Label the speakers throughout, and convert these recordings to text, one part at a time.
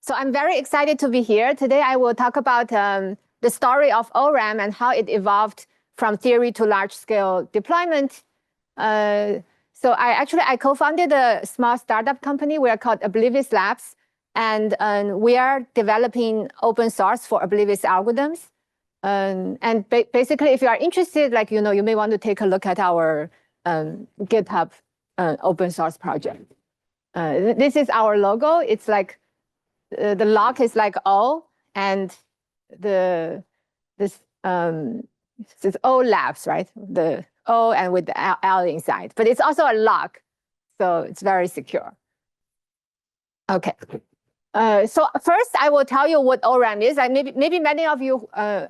Speaker 1: So I'm very excited to be here. Today I will talk about the story of ORAM and how it evolved from theory to large-scale deployment. So I co-founded a small startup company. We are called Oblivious Labs, and we are developing open source for Oblivious algorithms. Basically, if you are interested, you may want to take a look at our GitHub open source project. This is our logo. It's like the lock is like O, and this is O Labs, right? The O and with the L inside, but it's also a lock, so it's very secure. Okay. So first, I will tell you what ORAM is. Maybe many of you are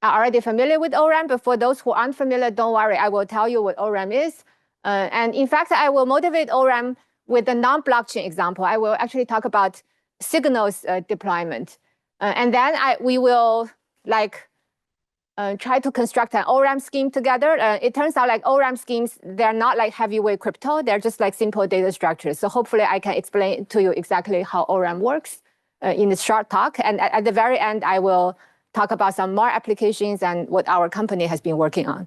Speaker 1: already familiar with ORAM, but for those who aren't familiar, don't worry. I will tell you what ORAM is. And in fact, I will motivate ORAM with a non-blockchain example. I will actually talk about signals deployment. And then we will try to construct an ORAM scheme together. It turns out ORAM schemes, they're not like heavyweight crypto. They're just like simple data structures. So hopefully I can explain to you exactly how ORAM works in this short talk. And at the very end, I will talk about some more applications and what our company has been working on.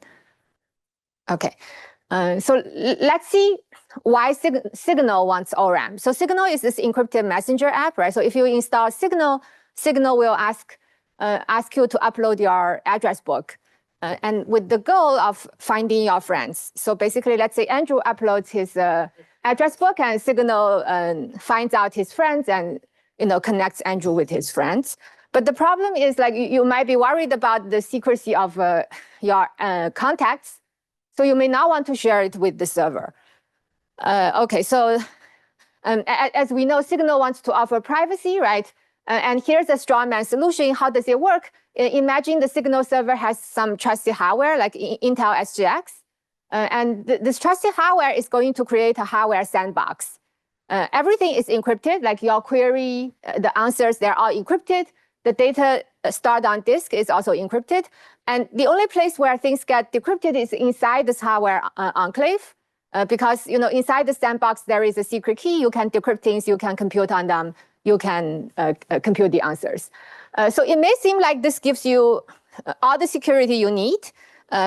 Speaker 1: Okay. So let's see why Signal wants ORAM. So Signal is this encrypted messenger app, right? So if you install Signal, Signal will ask you to upload your address book, and with the goal of finding your friends. So basically, let's say Andrew uploads his address book, and Signal finds out his friends and connects Andrew with his friends. But the problem is you might be worried about the secrecy of your contacts. So you may not want to share it with the server. Okay, so as we know, Signal wants to offer privacy, right? And here's a strawman solution. How does it work? Imagine the Signal server has some trusted hardware like Intel SGX. And this trusted hardware is going to create a hardware sandbox. Everything is encrypted, like your query, the answers, they're all encrypted. The data stored on disk is also encrypted. And the only place where things get decrypted is inside this hardware enclave. Because inside the sandbox, there is a secret key. You can decrypt things, you can compute on them, you can compute the answers. So it may seem like this gives you all the security you need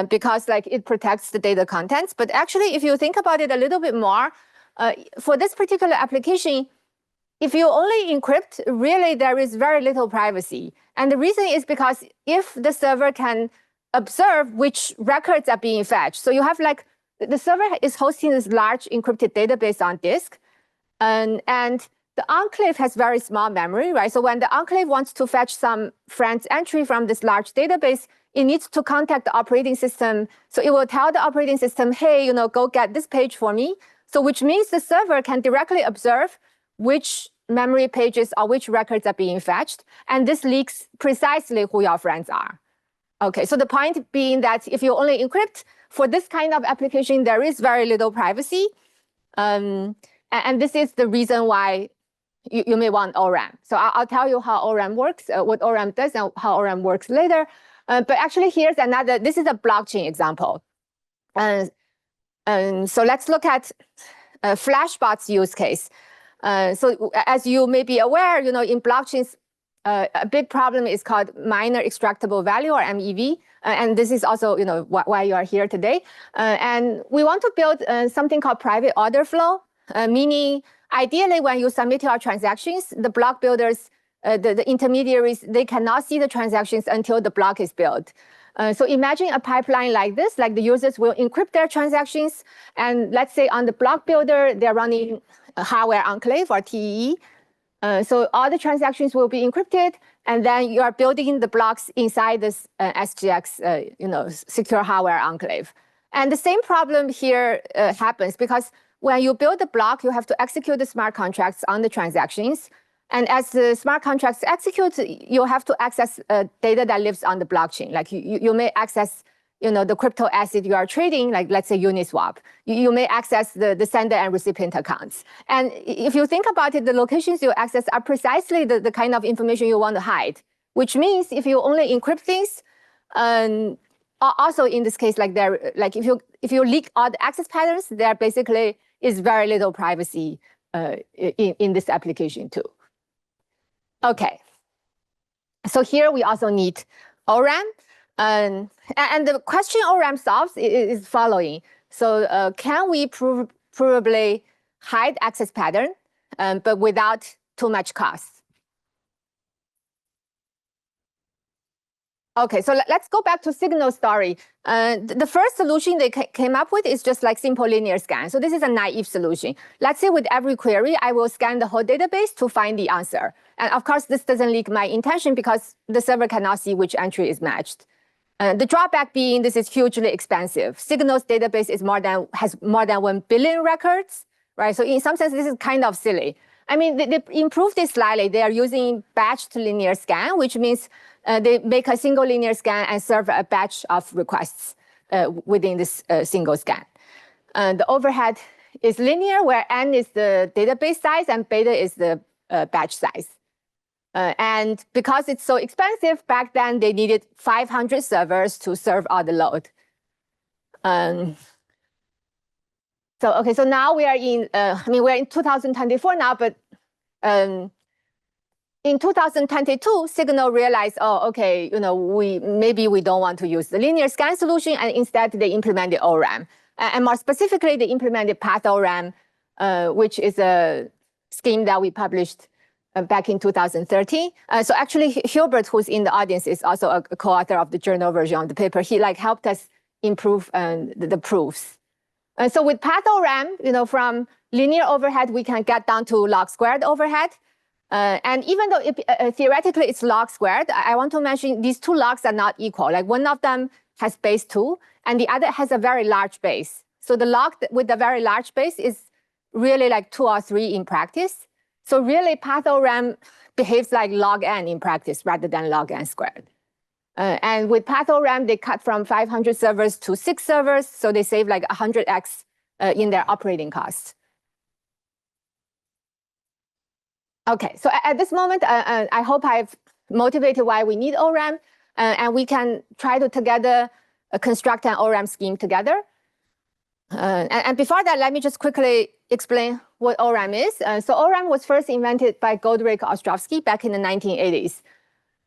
Speaker 1: because it protects the data contents. But actually, if you think about it a little bit more, for this particular application, if you only encrypt, really there is very little privacy. And the reason is because if the server can observe which records are being fetched, so you have the server is hosting this large encrypted database on disk, and the enclave has very small memory, right? So when the enclave wants to fetch some friend's entry from this large database, it needs to contact the operating system. So it will tell the operating system, hey, go get this page for me. So which means the server can directly observe which memory pages or which records are being fetched. And this leaks precisely who your friends are. Okay, so the point being that if you only encrypt, for this kind of application, there is very little privacy. And this is the reason why you may want ORAM. So I'll tell you how ORAM works, what ORAM does, and how ORAM works later. But actually, here's another, this is a blockchain example. So let's look at Flashbot's use case. So as you may be aware, in blockchains, a big problem is called minor extractable value, or MEV. And this is also, why you are here today. And we want to build something called private order flow, meaning ideally when you submit your transactions, the block builders, the intermediaries, they cannot see the transactions until the block is built. So imagine a pipeline like this, like the users will encrypt their transactions. And let's say on the block builder, they're running a hardware enclave, or TEE. So all the transactions will be encrypted, and then you are building the blocks inside this SGX, secure hardware enclave. And the same problem here happens because when you build the block, you have to execute the smart contracts on the transactions. And as the smart contracts execute, you have to access data that lives on the blockchain. Like you may access the crypto asset you are trading, like let's say Uniswap. You may access the sender and recipient accounts. And if you think about it, the locations you access are precisely the kind of information you want to hide, which means if you only encrypt things, also in this case, if you leak all the access patterns, there basically is very little privacy in this application too. Okay. So here we also need ORAM. And the question ORAM solves is following. So can we provably hide access pattern, but without too much cost? Okay, so let's go back to signal story. The first solution they came up with is just like simple linear scan. So this is a naive solution. Let's say with every query, I will scan the whole database to find the answer. And of course, this doesn't leak my intention because the server cannot see which entry is matched. The drawback being this is hugely expensive. Signal's database has more than 1 billion records, right? So in some sense, this is kind of silly. I mean, they improved this slightly. They are using batched linear scan, which means they make a single linear scan and serve a batch of requests within this single scan. The overhead is linear, where n is the database size and beta is the batch size. And because it's so expensive, back then they needed 500 servers to serve all the load. So now we are in, we're in 2024 now, but in 2022, Signal realized, oh, okay, maybe we don't want to use the linear scan solution, and instead they implemented ORAM. And more specifically, they implemented Path ORAM, which is a scheme that we published back in 2013. So actually, Hilbert, who's in the audience, is also a co-author of the journal version of the paper. He helped us improve the proofs. So with Path ORAM, from linear overhead, we can get down to log squared overhead. And even though theoretically it's log squared, I want to mention these two logs are not equal. Like one of them has base 2, and the other has a very large base. So the log with the very large base is really like 2 or 3 in practice. So really, Path ORAM behaves like log n in practice rather than log n squared. And with Path ORAM, they cut from 500 servers to 6 servers, so they save like 100x in their operating costs. Okay, so at this moment, I hope I've motivated why we need ORAM, and we can try to together construct an ORAM scheme together. And before that, let me just quickly explain what ORAM is. So ORAM was first invented by Goldrick-Ostrovsky back in the 1980s.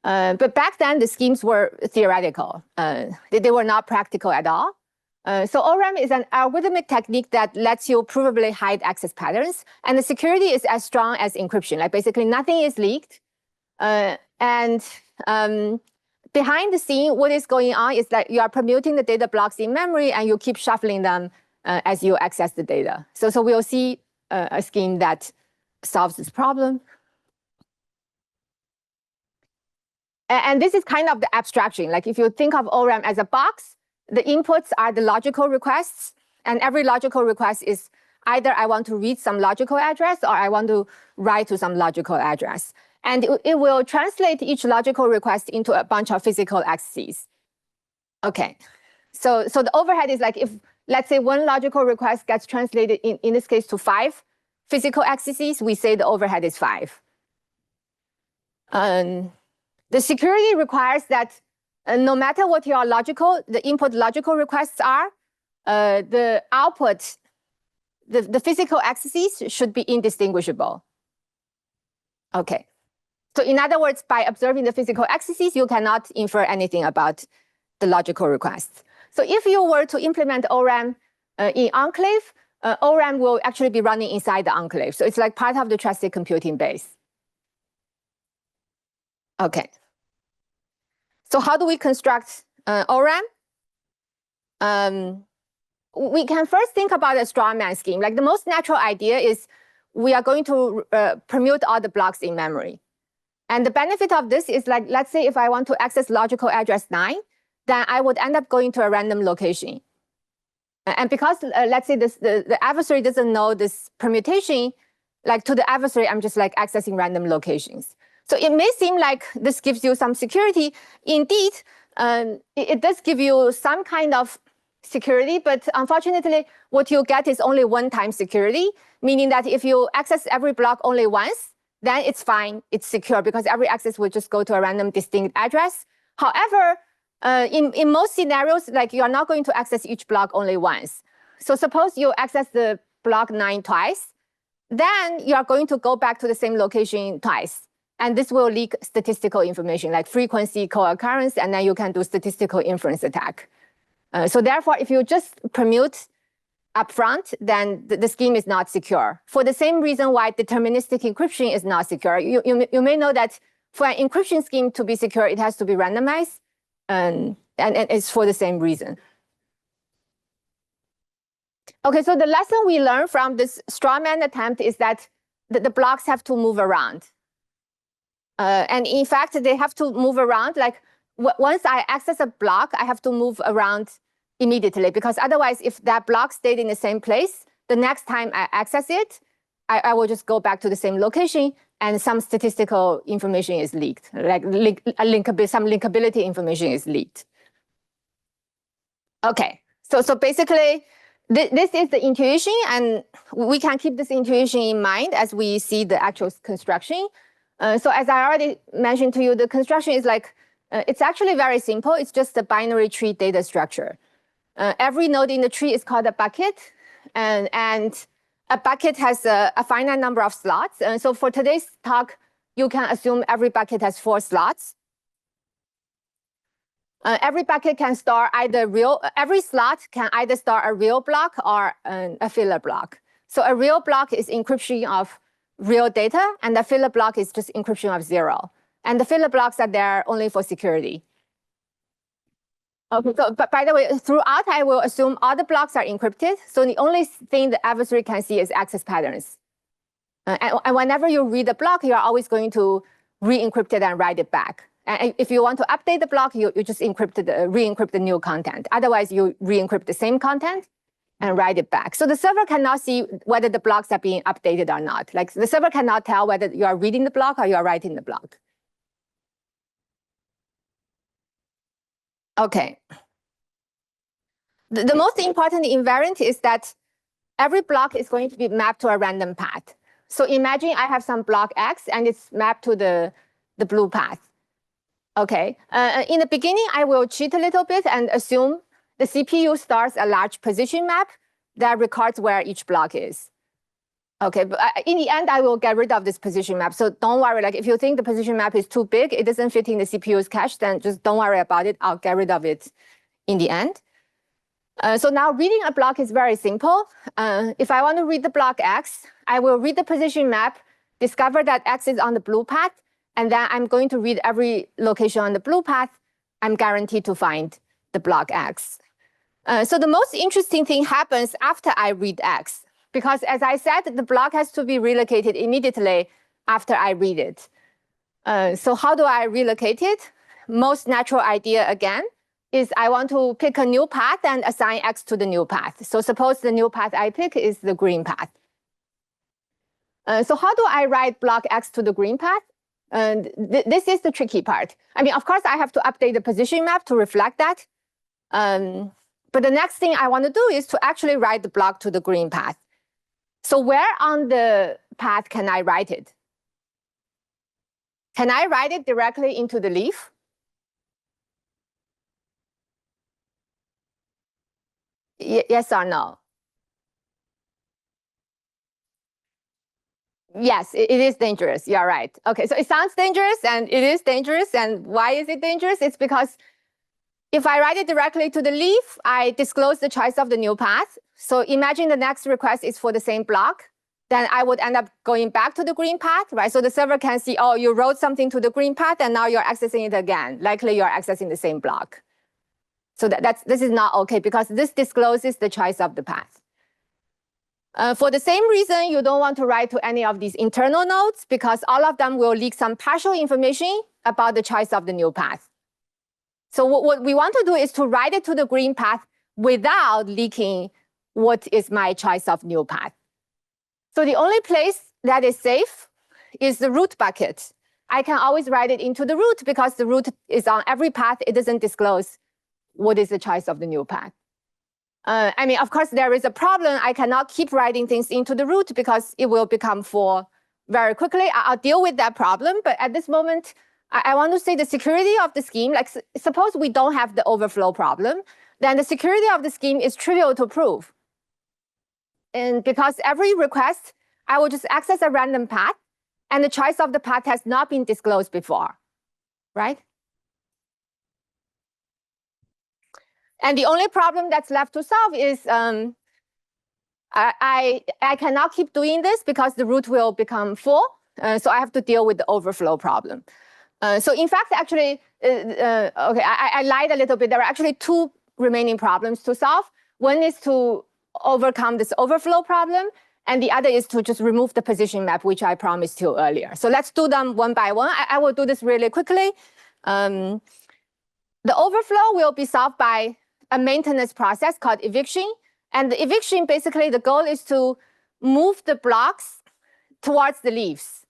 Speaker 1: But back then, the schemes were theoretical. They were not practical at all. So ORAM is an algorithmic technique that lets you provably hide access patterns. And the security is as strong as encryption. Like basically nothing is leaked. And behind the scene, what is going on is that you are permuting the data blocks in memory and you keep shuffling them as you access the data. So we'll see a scheme that solves this problem. And this is kind of the abstraction. Like if you think of ORAM as a box, the inputs are the logical requests, and every logical request is either I want to read some logical address or I want to write to some logical address. And it will translate each logical request into a bunch of physical accesses. Okay, so the overhead is like if, let's say, one logical request gets translated in this case to 5 physical accesses, we say the overhead is 5. The security requires that no matter what your the input logical requests are, the output, the physical accesses should be indistinguishable. Okay. So in other words, by observing the physical accesses, you cannot infer anything about the logical requests. So if you were to implement ORAM in Enclave, ORAM will actually be running inside the Enclave. So it's like part of the trusted computing base. Okay. So how do we construct ORAM? We can first think about a strawman scheme. Like the most natural idea is we are going to permute all the blocks in memory. And the benefit of this is like, let's say if I want to access logical address 9, then I would end up going to a random location. And because let's say the adversary doesn't know this permutation, like to the adversary, I'm just like accessing random locations. So it may seem like this gives you some security. Indeed, it does give you some kind of security, but unfortunately, what you get is only one-time security, meaning that if you access every block only once, then it's fine, it's secure, because every access will just go to a random distinct address. However, in most scenarios, like you are not going to access each block only once. So suppose you access the block 9 twice, then you are going to go back to the same location twice. And this will leak statistical information like frequency, co-occurrence, and then you can do statistical inference attack. So therefore, if you just permute upfront, then the scheme is not secure. For the same reason why deterministic encryption is not secure. You may know that for an encryption scheme to be secure, it has to be randomized, and it's for the same reason. Okay, so the lesson we learned from this strawman attempt is that the blocks have to move around. And in fact, they have to move around. Like once I access a block, I have to move around immediately, because otherwise, if that block stayed in the same place, the next time I access it, I will just go back to the same location, and some statistical information is leaked, like some linkability information is leaked. Okay, so basically, this is the intuition, and we can keep this intuition in mind as we see the actual construction. So as I already mentioned to you, the construction is like, it's actually very simple. It's just a binary tree data structure. Every node in the tree is called a bucket, and a bucket has a finite number of slots. And so for today's talk, you can assume every bucket has 4 slots. Every bucket can store every slot can either store a real block or a filler block. So a real block is encryption of real data, and the filler block is just encryption of 0. And the filler blocks are there only for security. Okay, so but by the way, throughout I will assume all the blocks are encrypted. So the only thing the adversary can see is access patterns. And whenever you read a block, you are always going to re-encrypt it and write it back. And if you want to update the block, you just re-encrypt the new content. Otherwise, you re-encrypt the same content and write it back. So the server cannot see whether the blocks are being updated or not. Like the server cannot tell whether you are reading the block or you are writing the block. Okay. The most important invariant is that every block is going to be mapped to a random path. So imagine I have some block X and it's mapped to the blue path. Okay. In the beginning, I will cheat a little bit and assume the CPU stores a large position map that records where each block is. Okay, but in the end, I will get rid of this position map. So don't worry, like if you think the position map is too big, it doesn't fit in the CPU's cache, then just don't worry about it. I'll get rid of it in the end. So now reading a block is very simple. If I want to read the block X, I will read the position map, discover that X is on the blue path, and then I'm going to read every location on the blue path. I'm guaranteed to find the block X. So the most interesting thing happens after I read X, because as I said, the block has to be relocated immediately after I read it. So how do I relocate it? Most natural idea, again, is I want to pick a new path and assign X to the new path. So suppose the new path I pick is the green path. So how do I write block X to the green path? And this is the tricky part. I mean, of course, I have to update the position map to reflect that. But the next thing I want to do is to actually write the block to the green path. So where on the path can I write it? Can I write it directly into the leaf? Yes or no? Yes, it is dangerous. You're right. Okay, so it sounds dangerous and it is dangerous. And why is it dangerous? It's because if I write it directly to the leaf, I disclose the choice of the new path. So imagine the next request is for the same block. Then I would end up going back to the green path, right? So the server can see, oh, you wrote something to the green path and now you're accessing it again. Likely you're accessing the same block. So this is not okay because this discloses the choice of the path. For the same reason, you don't want to write to any of these internal nodes because all of them will leak some partial information about the choice of the new path. So what we want to do is to write it to the green path without leaking what is my choice of new path. So the only place that is safe is the root bucket. I can always write it into the root because the root is on every path. It doesn't disclose what is the choice of the new path. I mean, of course, there is a problem. I cannot keep writing things into the root because it will become full very quickly. I'll deal with that problem. But at this moment, I want to say the security of the scheme, like suppose we don't have the overflow problem, then the security of the scheme is trivial to prove. And because every request, I will just access a random path and the choice of the path has not been disclosed before, right? And the only problem that's left to solve is I cannot keep doing this because the root will become full. So I have to deal with the overflow problem. So in fact, actually, okay, I lied a little bit. There are actually two remaining problems to solve. One is to overcome this overflow problem, and the other is to just remove the position map, which I promised you earlier. So let's do them one by one. I will do this really quickly. The overflow will be solved by a maintenance process called eviction. And the eviction, basically, the goal is to move the blocks towards the leaves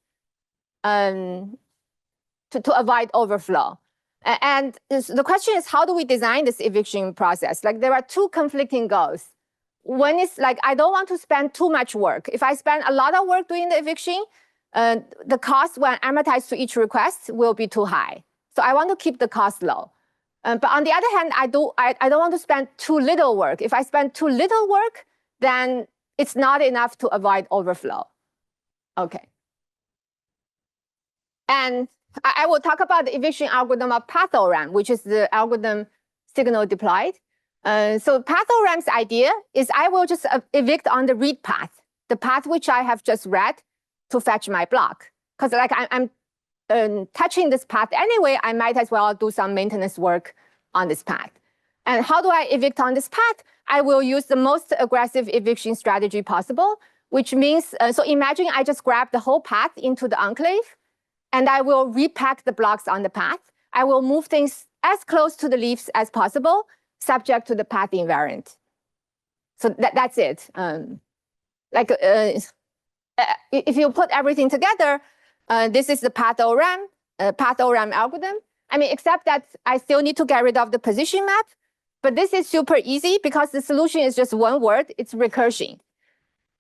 Speaker 1: to avoid overflow. And the question is, how do we design this eviction process? Like, there are two conflicting goals. One is, like, I don't want to spend too much work. If I spend a lot of work doing the eviction, the cost when amortized to each request will be too high. So I want to keep the cost low. But on the other hand, I don't want to spend too little work. If I spend too little work, then it's not enough to avoid overflow. Okay. And I will talk about the eviction algorithm of path-ORAM, which is the algorithm signal deployed. So path-ORAM's idea is I will just evict on the read path, the path which I have just read to fetch my block. Because like I'm touching this path anyway, I might as well do some maintenance work on this path. And how do I evict on this path? I will use the most aggressive eviction strategy possible, which means, so imagine I just grab the whole path into the enclave, and I will repack the blocks on the path. I will move things as close to the leaves as possible, subject to the path invariant. So that's it. If you put everything together, this is the path-ORAM algorithm. I mean, except that I still need to get rid of the position map. But this is super easy because the solution is just one word. It's recursion.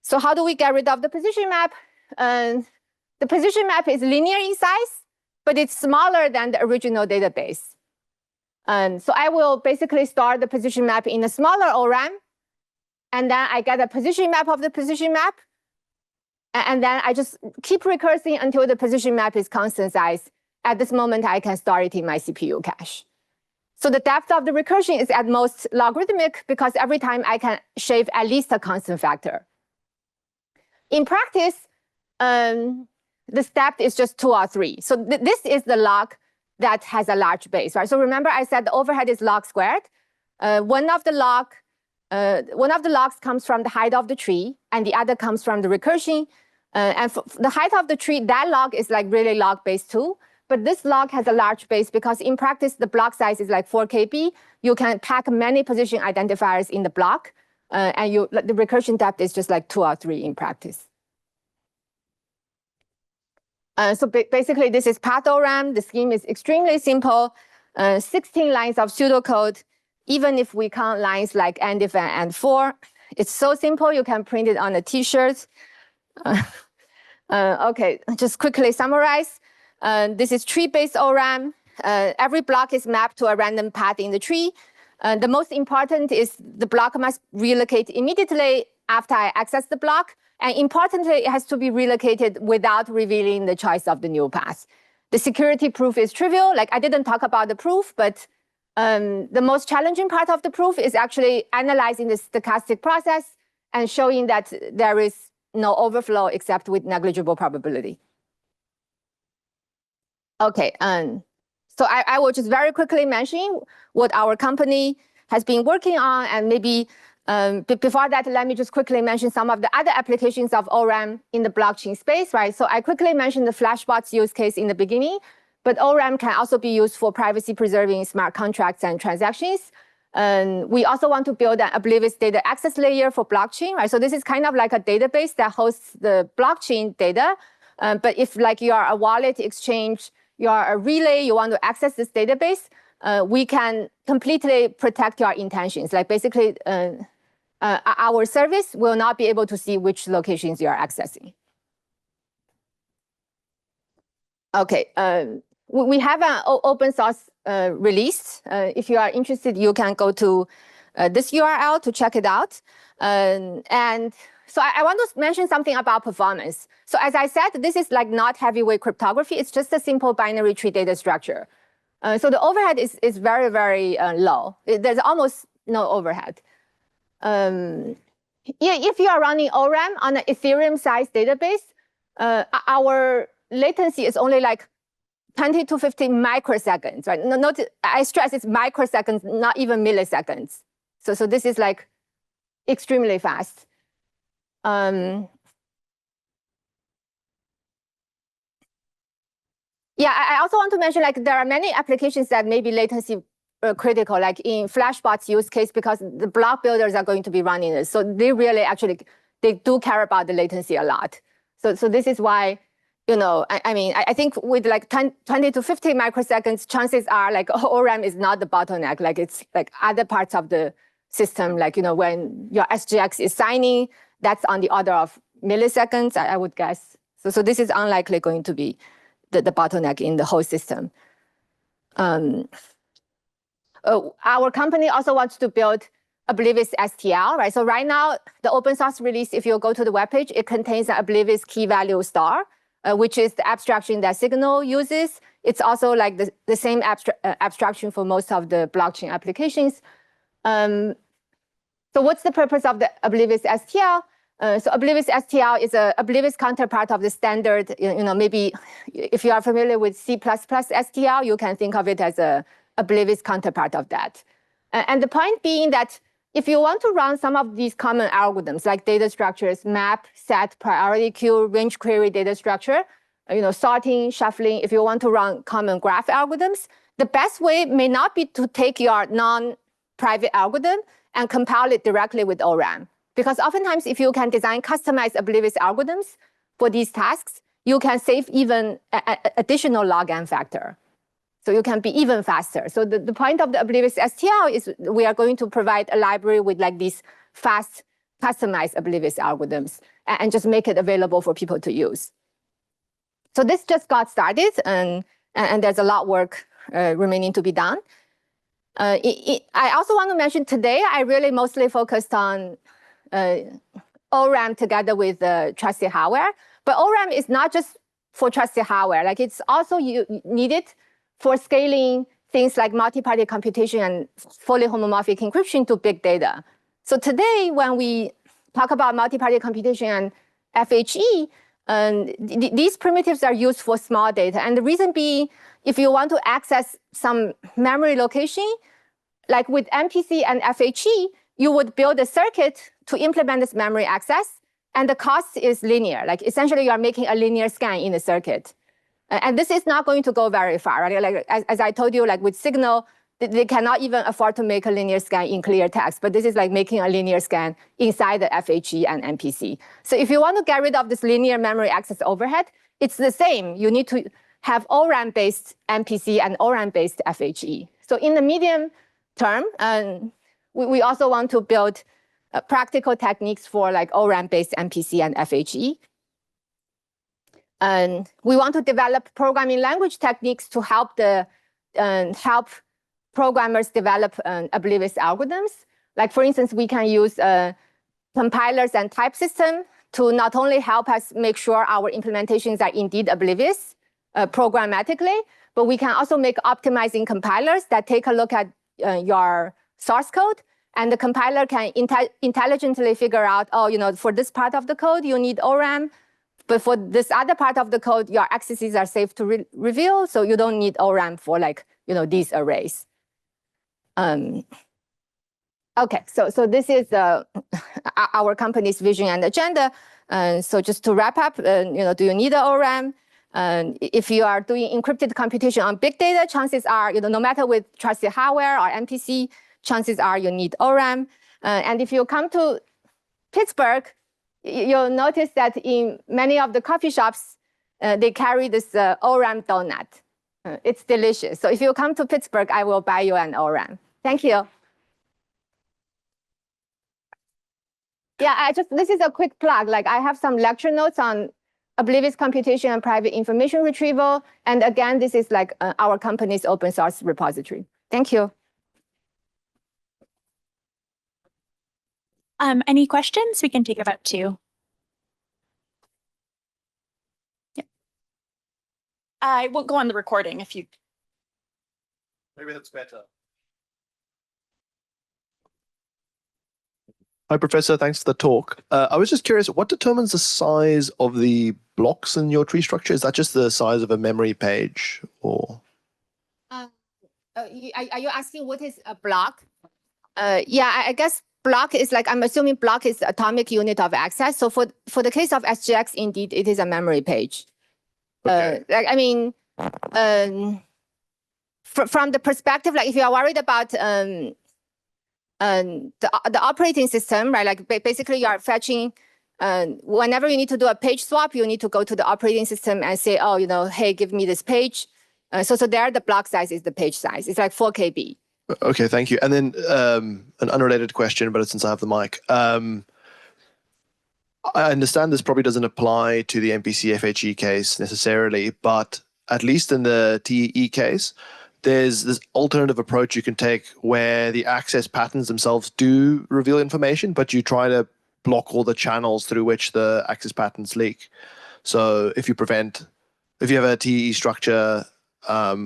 Speaker 1: So how do we get rid of the position map? The position map is linear in size, but it's smaller than the original database. So I will basically store the position map in a smaller ORAM, and then I get a position map of the position map. And then I just keep recursing until the position map is constant size. At this moment, I can store it in my CPU cache. So the depth of the recursion is at most logarithmic because every time I can shave at least a constant factor. In practice, the step is just 2 or 3. So this is the log that has a large base, right? So remember I said the overhead is log squared. One of the logs comes from the height of the tree, and the other comes from the recursion. And for the height of the tree, that log is like really log base 2. But this log has a large base because in practice, the block size is like 4 KB. You can pack many position identifiers in the block. And the recursion depth is just like 2 or 3 in practice. So basically, this is path-ORAM. The scheme is extremely simple. 16 lines of pseudocode. Even if we count lines like AND-IF and AND-FOR, it's so simple, you can print it on a T-shirt. Okay, just quickly summarize. This is tree-based ORAM. Every block is mapped to a random path in the tree. The most important is the block must relocate immediately after I access the block. And importantly, it has to be relocated without revealing the choice of the new path. The security proof is trivial. Like I didn't talk about the proof, but the most challenging part of the proof is actually analyzing the stochastic process and showing that there is no overflow except with negligible probability. Okay, so I will just very quickly mention what our company has been working on, and maybe before that, let me just quickly mention some of the other applications of ORAM in the blockchain space, right? So I quickly mentioned the flashbots use case in the beginning, but ORAM can also be used for privacy-preserving smart contracts and transactions. We also want to build an Oblivious data access layer for blockchain, right? So this is kind of like a database that hosts the blockchain data. But if like you are a wallet exchange, you are a relay, you want to access this database, we can completely protect your intentions. Like basically, our service will not be able to see which locations you are accessing. Okay, we have an open source release. If you are interested, you can go to this URL to check it out. And So I want to mention something about performance. So as I said, this is like not heavyweight cryptography. It's just a simple binary tree data structure. So the overhead is very, very low. There's almost no overhead. If you are running ORAM on an Ethereum-sized database, our latency is only like 20 to 50 microseconds, right? I stress it's microseconds, not even milliseconds. So this is like extremely fast. Yeah, I also want to mention like there are many applications that may be latency critical, like in Flashbot's use case, because the block builders are going to be running this. So they really actually, they do care about the latency a lot. So this is why, you know, I think with like 20 to 50 microseconds, chances are like ORAM is not the bottleneck. Like it's like other parts of the system, like, you know, when your SGX is signing, that's on the order of milliseconds, I would guess. So this is unlikely going to be the bottleneck in the whole system. Our company also wants to build Oblivious STL, right? So right now, the open source release, if you go to the webpage, it contains an Oblivious key value star, which is the abstraction that Signal uses. It's also like the same abstraction for most of the blockchain applications. So what's the purpose of the Oblivious STL? So Oblivious STL is a Oblivious counterpart of the standard, you know, maybe if you are familiar with C++ STL, you can think of it as a Oblivious counterpart of that. And the point being that if you want to run some of these common algorithms like data structures, map, set, priority queue, range query data structure, you know, sorting, shuffling, if you want to run common graph algorithms, the best way may not be to take your non-private algorithm and compile it directly with ORAM. Because oftentimes, if you can design customized Oblivious algorithms for these tasks, you can save even additional log n factor. So you can be even faster. So the point of the Oblivious STL is we are going to provide a library with like these fast, customized Oblivious algorithms and just make it available for people to use. So this just got started, and there's a lot of work remaining to be done. I also want to mention today, I really mostly focused on ORAM together with trusted hardware. But ORAM is not just for trusted hardware. Like it's also needed for scaling things like multi-party computation and fully homomorphic encryption to big data. So today, when we talk about multi-party computation and FHE, these primitives are used for small data. And the reason being, if you want to access some memory location, like with MPC and FHE, you would build a circuit to implement this memory access, and the cost is linear. Like essentially, you are making a linear scan in the circuit. And this is not going to go very far, right? Like as I told you, like with Signal, they cannot even afford to make a linear scan in clear text, but this is like making a linear scan inside the FHE and MPC. So if you want to get rid of this linear memory access overhead, it's the same. You need to have ORAM-based MPC and ORAM-based FHE. So in the medium term, we also want to build practical techniques for like ORAM-based MPC and FHE. And we want to develop programming language techniques to help help programmers develop Oblivious algorithms. Like for instance, we can use compilers and type system to not only help us make sure our implementations are indeed Oblivious programmatically, but we can also make optimizing compilers that take a look at your source code, and the compiler can intelligently figure out, oh, you know, for this part of the code, you need ORAM. But for this other part of the code, your accesses are safe to reveal, so you don't need ORAM for like, you know, these arrays. Okay, so this is our company's vision and agenda. So just to wrap up, you know, do you need an ORAM? If you are doing encrypted computation on big data, chances are, you know, no matter with trusted hardware or MPC, chances are you need ORAM. And if you come to Pittsburgh, you'll notice that in many of the coffee shops, they carry this ORAM donut. It's delicious. So if you come to Pittsburgh, I will buy you an ORAM. Thank you. Yeah, this is a quick plug. Like I have some lecture notes on Oblivious computation and private information retrieval. And again, this is like our company's open source repository. Thank you.
Speaker 2: Any questions? We can take about 2. Yep. I won't go on the recording if you.
Speaker 3: Maybe that's better. Hi, Professor. Thanks for the talk. I was just curious, what determines the size of the blocks in your tree structure? Is that just the size of a memory page, or?
Speaker 1: Are you asking what is a block? Yeah, I guess block is like, I'm assuming block is the atomic unit of access. So for the case of SGX, indeed, it is a memory page.
Speaker 3: Okay.
Speaker 1: From the perspective, like if you are worried about the operating system, right? Like basically you are fetching, whenever you need to do a page swap, you need to go to the operating system and say, oh, hey, give me this page. So there, the block size is the page size. It's like 4 KB.
Speaker 3: Okay, thank you. And then an unrelated question, but since I have the mic, I understand this probably doesn't apply to the MPC FHE case necessarily, but at least in the TEE case, there's this alternative approach you can take where the access patterns themselves do reveal information, but you try to block all the channels through which the access patterns leak. So if you have a TEE structure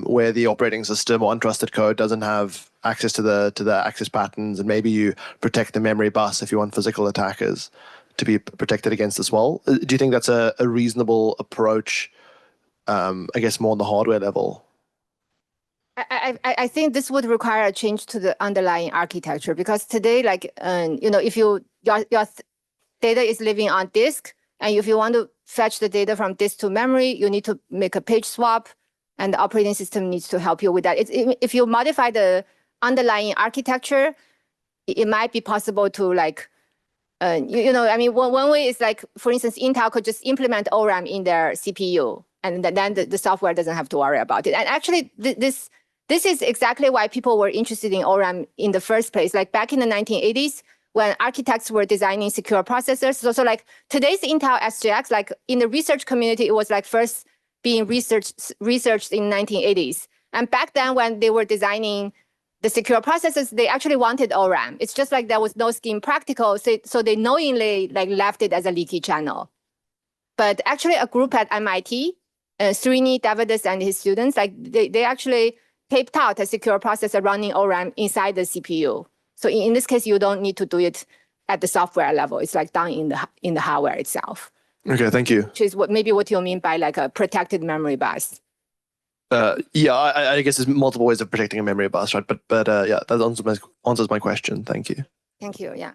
Speaker 3: where the operating system or untrusted code doesn't have access to the access patterns, and maybe you protect the memory bus if you want physical attackers to be protected against as well. Do you think that's a reasonable approach, I guess more on the hardware level?
Speaker 1: I think this would require a change to the underlying architecture, because today, like, if your data is living on disk, and if you want to fetch the data from disk to memory, you need to make a page swap, and the operating system needs to help you with that. If you modify the underlying architecture, it might be possible to like, I mean, one way is like, for instance, Intel could just implement ORAM in their CPU, and then the software doesn't have to worry about it. And actually, this is exactly why people were interested in ORAM in the first place. Like back in the 1980s, when architects were designing secure processors. So like today's Intel SGX, like in the research community, it was like first being researched in 1980s. And back then when they were designing the secure processors, they actually wanted ORAM. It's just like there was no scheme practical, so they knowingly like left it as a leaky channel. But actually a group at MIT, Srini Davidis and his students, like they actually taped out a secure processor running ORAM inside the CPU. So in this case, you don't need to do it at the software level. It's like done in the hardware itself.
Speaker 3: Okay, thank you.
Speaker 1: Which is maybe what you mean by like a protected memory bus.
Speaker 3: Yeah, I guess there's multiple ways of protecting a memory bus, right? But yeah, that answers my question. Thank you.
Speaker 1: Thank you. Yeah.